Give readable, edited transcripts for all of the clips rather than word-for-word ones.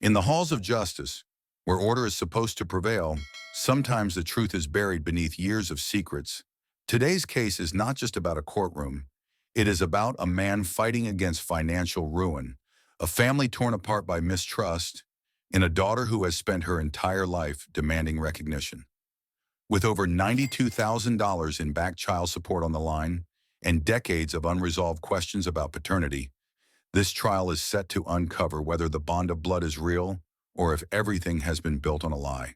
In the halls of justice, where order is supposed to prevail, sometimes the truth is buried beneath years of secrets. Today's case is not just about a courtroom. It is about a man fighting against financial ruin, a family torn apart by mistrust, and a daughter who has spent her entire life demanding recognition. With over $92,000 in back child support on the line and decades of unresolved questions about paternity, this trial is set to uncover whether the bond of blood is real or if everything has been built on a lie.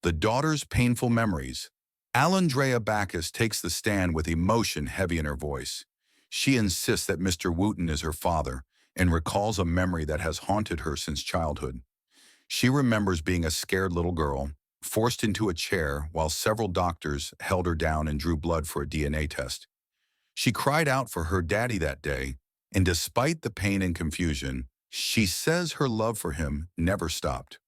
The daughter's painful memories. Alandrea Backus takes the stand with emotion heavy in her voice. She insists that Mr. Wooten is her father and recalls a memory that has haunted her since childhood. She remembers being a scared little girl, forced into a chair while several doctors held her down and drew blood for a DNA test. She cried out for her daddy that day, and despite the pain and confusion, she says her love for him never stopped.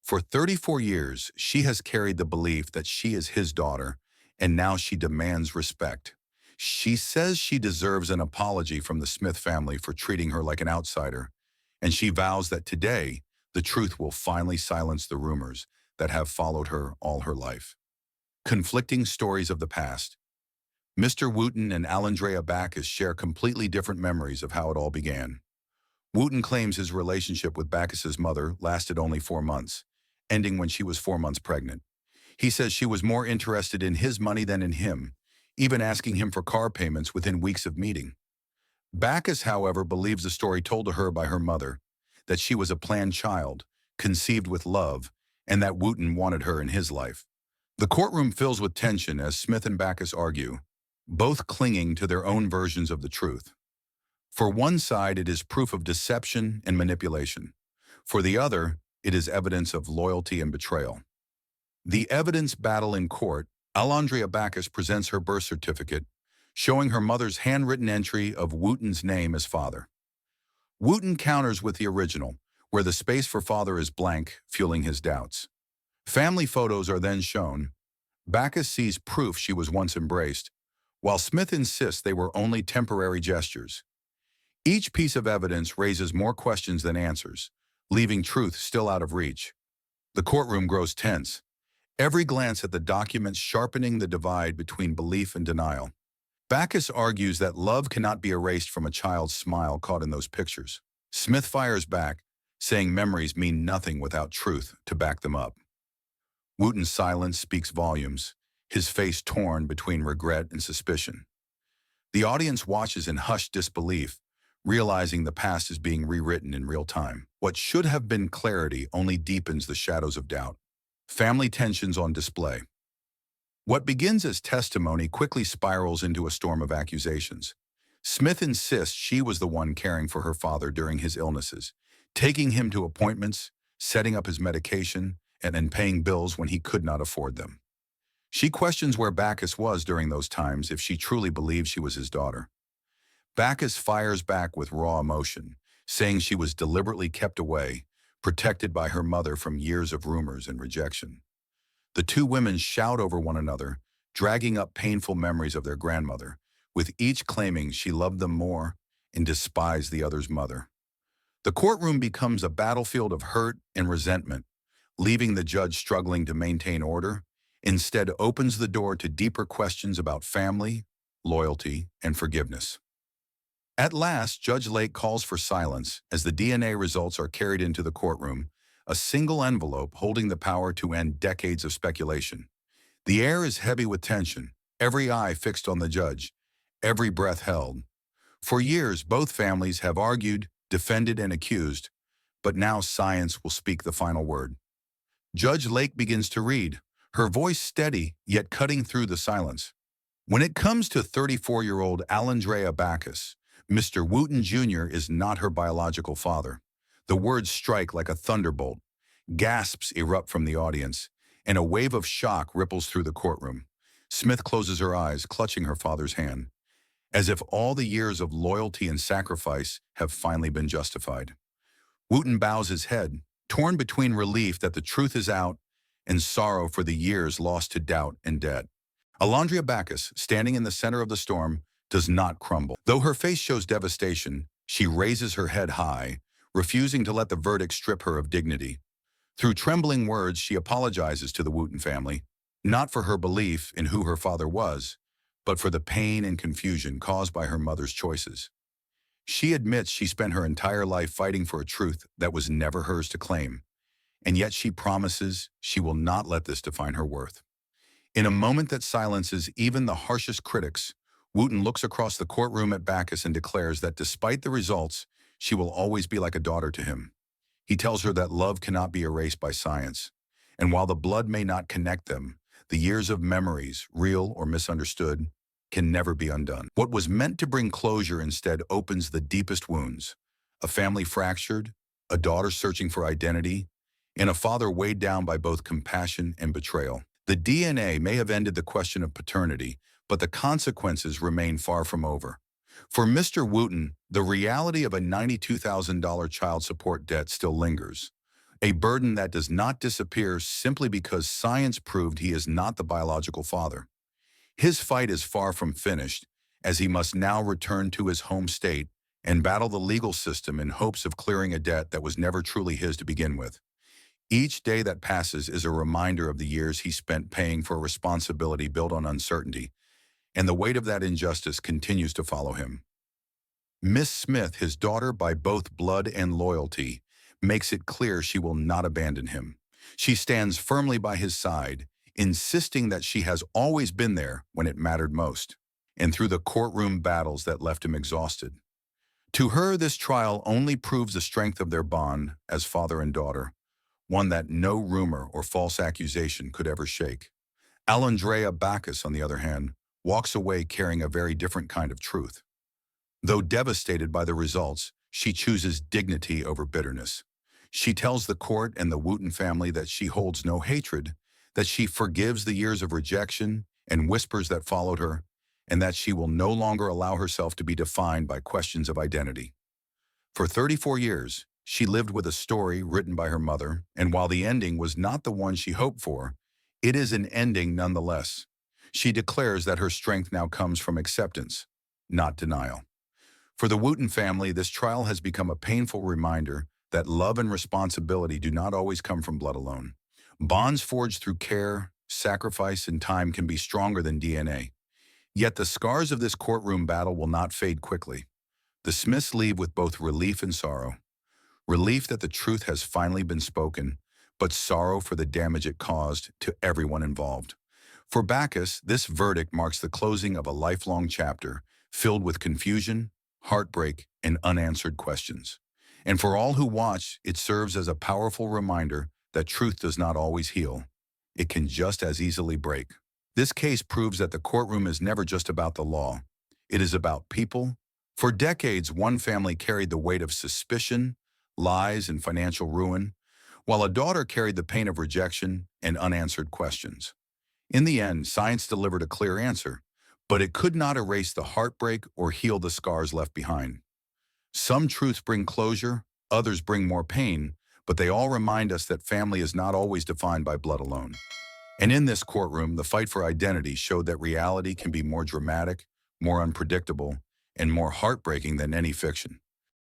For 34 years, she has carried the belief that she is his daughter, and now she demands respect. She says she deserves an apology from the Smith family for treating her like an outsider, and she vows that today, the truth will finally silence the rumors that have followed her all her life. Conflicting stories of the past. Mr. Wooten and Alandrea Backus share completely different memories of how it all began. Wooten claims his relationship with Backus's mother lasted only 4 months, ending when she was 4 months pregnant. He says she was more interested in his money than in him, even asking him for car payments within weeks of meeting. Backus, however, believes the story told to her by her mother, that she was a planned child, conceived with love, and that Wooten wanted her in his life. The courtroom fills with tension as Smith and Backus argue, both clinging to their own versions of the truth. For one side, it is proof of deception and manipulation. For the other, it is evidence of loyalty and betrayal. The evidence battle in court. Alandrea Backus presents her birth certificate, showing her mother's handwritten entry of Wooten's name as father. Wooten counters with the original, where the space for father is blank, fueling his doubts. Family photos are then shown. Backus sees proof she was once embraced, while Smith insists they were only temporary gestures. Each piece of evidence raises more questions than answers, leaving truth still out of reach. The courtroom grows tense, every glance at the documents sharpening the divide between belief and denial. Backus argues that love cannot be erased from a child's smile caught in those pictures. Smith fires back, saying memories mean nothing without truth to back them up. Wooten's silence speaks volumes, his face torn between regret and suspicion. The audience watches in hushed disbelief, realizing the past is being rewritten in real time. What should have been clarity only deepens the shadows of doubt. Family tensions on display. What begins as testimony quickly spirals into a storm of accusations. Smith insists she was the one caring for her father during his illnesses, taking him to appointments, setting up his medication, and paying bills when he could not afford them. She questions where Backus was during those times if she truly believed she was his daughter. Backus fires back with raw emotion, saying she was deliberately kept away, protected by her mother from years of rumors and rejection. The two women shout over one another, dragging up painful memories of their grandmother, with each claiming she loved them more and despised the other's mother. The courtroom becomes a battlefield of hurt and resentment, leaving the judge struggling to maintain order, instead opens the door to deeper questions about family, loyalty, and forgiveness. At last, Judge Lake calls for silence as the DNA results are carried into the courtroom, a single envelope holding the power to end decades of speculation. The air is heavy with tension, every eye fixed on the judge, every breath held. For years, both families have argued, defended, and accused, but now science will speak the final word. Judge Lake begins to read, her voice steady yet cutting through the silence. When it comes to 34-year-old Alandrea Backus, Mr. Wooten Jr. is not her biological father. The words strike like a thunderbolt. Gasps erupt from the audience, and a wave of shock ripples through the courtroom. Smith closes her eyes, clutching her father's hand, as if all the years of loyalty and sacrifice have finally been justified. Wooten bows his head, torn between relief that the truth is out and sorrow for the years lost to doubt and debt. Alandrea Backus, standing in the center of the storm, does not crumble. Though her face shows devastation, she raises her head high, refusing to let the verdict strip her of dignity. Through trembling words, she apologizes to the Wooten family, not for her belief in who her father was, but for the pain and confusion caused by her mother's choices. She admits she spent her entire life fighting for a truth that was never hers to claim, and yet she promises she will not let this define her worth. In a moment that silences even the harshest critics, Wooten looks across the courtroom at Bacchus and declares that despite the results, she will always be like a daughter to him. He tells her that love cannot be erased by science, and while the blood may not connect them, the years of memories, real or misunderstood, can never be undone. What was meant to bring closure instead opens the deepest wounds: a family fractured, a daughter searching for identity, and a father weighed down by both compassion and betrayal. The DNA may have ended the question of paternity, but the consequences remain far from over. For Mr. Wooten, the reality of a $92,000 child support debt still lingers, a burden that does not disappear simply because science proved he is not the biological father. His fight is far from finished, as he must now return to his home state and battle the legal system in hopes of clearing a debt that was never truly his to begin with. Each day that passes is a reminder of the years he spent paying for a responsibility built on uncertainty, and the weight of that injustice continues to follow him. Miss Smith, his daughter by both blood and loyalty, makes it clear she will not abandon him. She stands firmly by his side, insisting that she has always been there when it mattered most, and through the courtroom battles that left him exhausted. To her, this trial only proves the strength of their bond as father and daughter, one that no rumor or false accusation could ever shake. Alandrea Bacchus, on the other hand, walks away carrying a very different kind of truth. Though devastated by the results, she chooses dignity over bitterness. She tells the court and the Wooten family that she holds no hatred, that she forgives the years of rejection and whispers that followed her, and that she will no longer allow herself to be defined by questions of identity. For 34 years, she lived with a story written by her mother, and while the ending was not the one she hoped for, it is an ending nonetheless. She declares that her strength now comes from acceptance, not denial. For the Wooten family, this trial has become a painful reminder that love and responsibility do not always come from blood alone. Bonds forged through care, sacrifice, and time can be stronger than DNA. Yet the scars of this courtroom battle will not fade quickly. The Smiths leave with both relief and sorrow. Relief that the truth has finally been spoken, but sorrow for the damage it caused to everyone involved. For Bacchus, this verdict marks the closing of a lifelong chapter filled with confusion, heartbreak, and unanswered questions. And for all who watch, it serves as a powerful reminder that truth does not always heal. It can just as easily break. This case proves that the courtroom is never just about the law. It is about people. For decades, one family carried the weight of suspicion, lies, and financial ruin, while a daughter carried the pain of rejection and unanswered questions. In the end, science delivered a clear answer, but it could not erase the heartbreak or heal the scars left behind. Some truths bring closure, others bring more pain, but they all remind us that family is not always defined by blood alone. And in this courtroom, the fight for identity showed that reality can be more dramatic, more unpredictable, and more heartbreaking than any fiction.